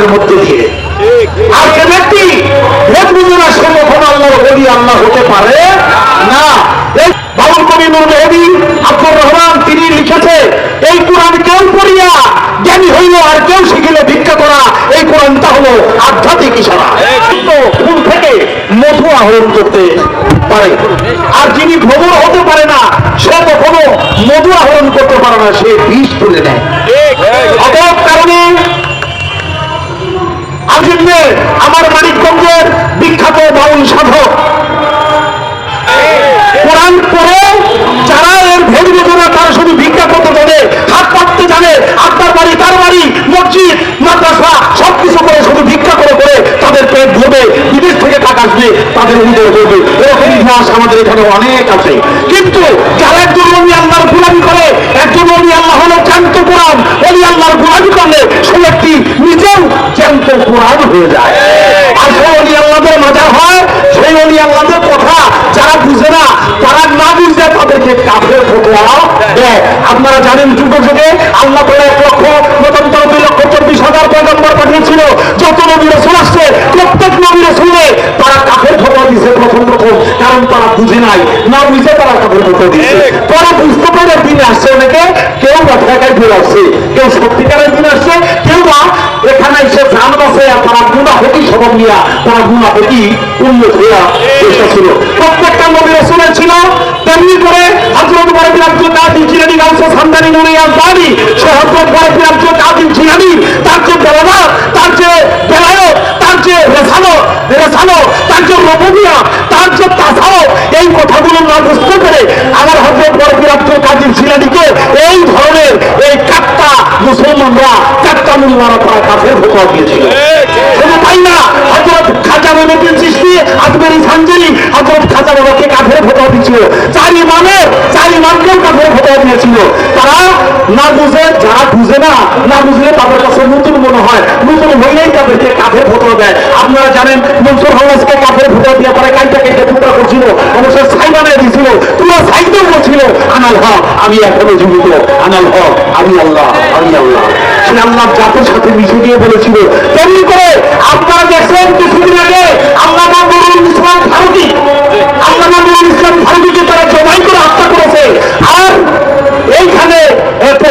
তাদের মধ্যে দিয়ে। আর যে ব্যক্তি ভেদ বুঝে না সে কখনো আল্লাহর ওলি আল্লাহ হতে পারে না। এই বাউল কবি নূর মেহেদী আব্দুর রহমান তিনি লিখেছে, এই কোরআন কেউ পড়িয়া জ্ঞানী হইল আর কেউ শিখিলে ভিক্ষা করা, এই কোরআনটা হলো আধ্যাত্মিক ইশারা। ফুল থেকে মধু আহরণ করতে পারে, আর যিনি ভ্রমণ হতে পারে না সে কখনো মধু আহরণ করতে পারে না, সে বিষ তুলে নেয়। অতএব কারণে আজিমে আমার মানিকগঞ্জের বিখ্যাত বাউল সাধক কোরআন পড়ে যারা এর ভেদ বোঝে না, তারা শুধু ভিক্ষা করতে জানে, হাত পাততে জানে, আপনার বাড়ি তার বাড়ি, মসজিদ মাদ্রাসা সবকিছু করে শুধু ভিক্ষা করে করে তাদের পেট ভরবে, বিদেশ থেকে টাকা আসবে তাদের উদয় করবে। এরকম ইতিহাস আমাদের এখানে অনেক আছে। কিন্তু যারা একজন অলি আল্লাহর গোলামি করে, একজন অলি আল্লাহ হলো জ্যান্ত কোরআন, অলি আল্লাহর গোলামি করলে সে ব্যক্তি নিজেও জ্যান্ত কোরআন হয়ে যায়। আর সেই অলি আল্লাহদের মাজার হয়, সেই অলি আল্লাহদের কথা যারা বুঝে না, তারা না বুঝলে তাদেরকে কাফের ফতোয়া দেয়। আপনারা জানেন যুগ যুগে আল্লাহ করে 1,2,40,000 পয়গম্বর পাঠিয়েছিল। যত নবী রাসূল আসছে প্রত্যেক নবী রাসূলে তারা কাফের ফতোয়া দিয়েছে প্রথম, কারণ তারা বুঝে নাই, না বুঝে তারা কাফের ফতোয়া দিয়েছে। পরে বুঝতে পারে দিনে আসছে অনেকে, কেউ বা ঠেকায় দিয়ে আসছে, কেউ সত্যিকারের দিনে আসছে, কেউ বা এখানে এসে জান বাসে তারা গুনাহী স্বভাব নিয়ে তারা গুনাহী উন্নত হইয়া এসেছিল। প্রত্যেকটা নবী রাসূলের ছিল তেমনি করে হযরত বরকত আব্দুল কাদির জিলানী গাউসে সামদানি নুরিয়াল বাড়ি, সে হযরত বরকত আব্দুল কাদির জিলানী তার যে বেলাদাত, তার যে বেলায়ত, তার যে রেসালো, তার যে রুবুবিয়া, তার যে তাসাউফ, এই কথাগুলো না বুঝতে পেরে আমার হযরত বরকত আব্দুল কাদির জিলানীকে এই ধরনের এই কাট্টা মুসলমানরা, কাট্টা মুল্লারা তারা কাফের ফতোয়া দিয়েছিল। শুধু তাই না, হযরত খাজা মঈনুদ্দিন চিশতি আজমেরি সানজারি হযরত খাজা বাবাকে কাফের ফতোয়া দিয়েছিল। চার ইমামকেও কাফের ফতোয়া দিয়েছিল। তারা না বুঝে, যারা বুঝে না, না বুঝলে তাদের কাছে নতুন মনে হয়, নতুন হইলেই তাদেরকে কাফের ফতোয়া দেয়। আপনারা জানেন মনসুর হাওলাজকে কাফের ফতোয়া দিয়ে পরে কাইটা টুকরা করছিল, অবশ্য ছাই বানিয়ে দিয়েছিল। তুলা সাইকেও বলছিল আনাল হক আমি এখনো জীবিত, আনাল হক আমি আল্লাহ, আমি আল্লাহ। সে আল্লাহ জাতির সাথে মিশে দিয়ে বলেছিল। তেমনি করে আপনারা দেখছেন কিছুদিন আগে আল্লামা নুরুল ইসলাম ফারুকীকে তারা জবাই করে হত্যা করেছে। আর এইখানে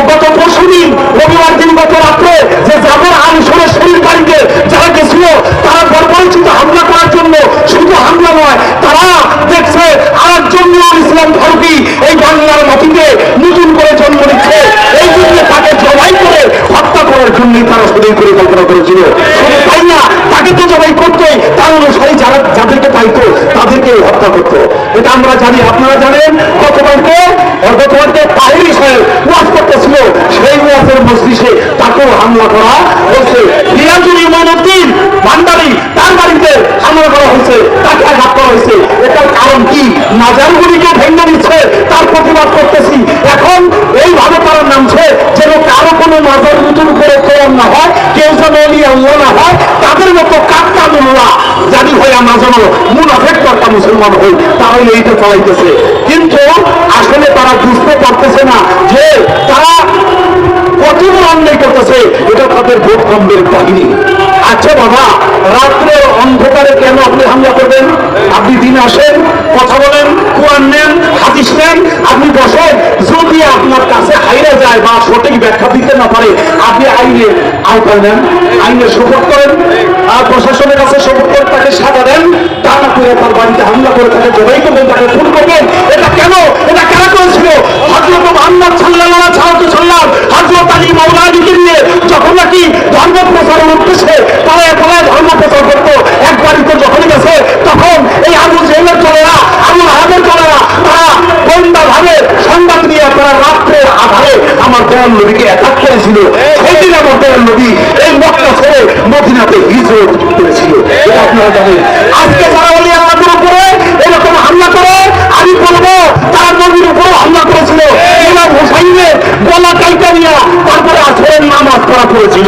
গত পরশুদিন রবিবার দিন গত রাত্রে যে জাবের আনসারের শরীর বাড়িতে যারা গেছিল, তারা বর্বরোচিত হামলা করার জন্য শুধু হামলা নয়, তারা দেখছে আরেকজন নুরুল ইসলাম ফারুকী এই বাংলার মাটিতে নতুন করে জন্ম নিচ্ছে। এই জন্য তাকে জবাই করে হত্যা করার জন্যই তারা শরীর পরিকল্পনা করেছিল। শুধু তাই না, তাকে তো জবাই করতোই, তার অনুসারী যারা যাদেরকে পাইতো তাদেরকে হত্যা করতো। এটা আমরা জানি। আপনারা জানেন গতকালকে তাহিরি সাহেব ওয়াজ করতেছিল, সেই ওয়াজের মজলিসে তাকেও হামলা করা হয়েছে। রিয়াজুল ইমানুদ্দিন ভান্ডারী তার বাড়িতে হামলা করা হয়েছে, তাকে আঘাত করা হয়েছে। এটার কারণ কি? মাজারগুলিকে ভেঙে দিচ্ছে, তার প্রতিবাদ করতেছি। এখন এইভাবে তারা নামছে যেন কারো কোনো মাজার নতুন করে তৈরি না হয়, কেউ যেন আল্লাহ না হয়, তাদের মতো কাট্টা মোল্লা জানি হয়ে আমরা যেন মুনাফেক একটা মুসলমান হই, তাহলে এইটা চালাইতেছে। কিন্তু আসলে তারা বুঝতে পারতেছে না যে তারা কত বড় অন্যায় করতেছে। এটা তাদের ভোট কম্বের বাহিনী। আচ্ছা বাবা, রাত্রে অন্ধকারে কেন আপনি হামলা করবেন? আপনি দিনে আসেন, কথা বলেন, কোরআন নেন, হাদিস নেন, আপনি বসেন। যদি আপনার কাছে হাইরে যায় বা সঠিক ব্যাখ্যা দিতে না পারে, আপনি আইনের আওতায় নেন, আইনের সুযোগ করেন, আর প্রশাসনের কাছে সুযোগ করে তাকে সাজা দেন। তা না করে তার বাড়িতে হামলা করে তাকে জবাই করবেন, তাকে খুন করবেন। এটা কেন? এটা কারা করেছিল? হযরত মুহাম্মদ সাল্লাল্লাহু আলাইহি ওয়াসাল্লাম হযরত আলী মাওলানাকে নিয়ে যখন নাকি ধর্ম প্রচারের উদ্দেশ্যে পালায় পালায় ধর্ম প্রচার করতো, এক বাড়িতে যখন গেছে তখন এই আবু জেহেলের চলেরা, আবু লাহাবের চলেরা, তারা গোয়েন্দা ভাবে সংবাদ নিয়ে তারা রাত্রের আধারে আমার দয়াল নবীকে অ্যাটাক করেছিল। সেই দিন আমার দয়াল নবী এই মক্কা ছেড়ে মদিনাতে হিজরত করেছিল। এটা আপনারা জানেন। আজকে যারা ওলি আল্লাহর উপরে এরকম হামলা করে, আমি বলবো তারা নবীর উপরেও হামলা করেছিল। ইমাম হুসাইনের গলা কাইটা নিয়ে তারপরে আসরের নামাজ পড়া করেছিল।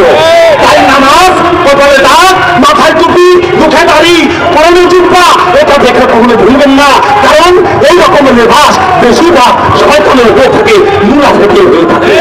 তাই নামাজ, কপালে দাগ, মাথায় টুপি, মুখে দাড়ি, পরনে জুব্বা, এটা দেখে কখনো ভুলবেন না। কারণ এই রকমের লেবাস বেশিরভাগ শয়তানের উপর থেকে মুনাফিকের হয়ে থাকে।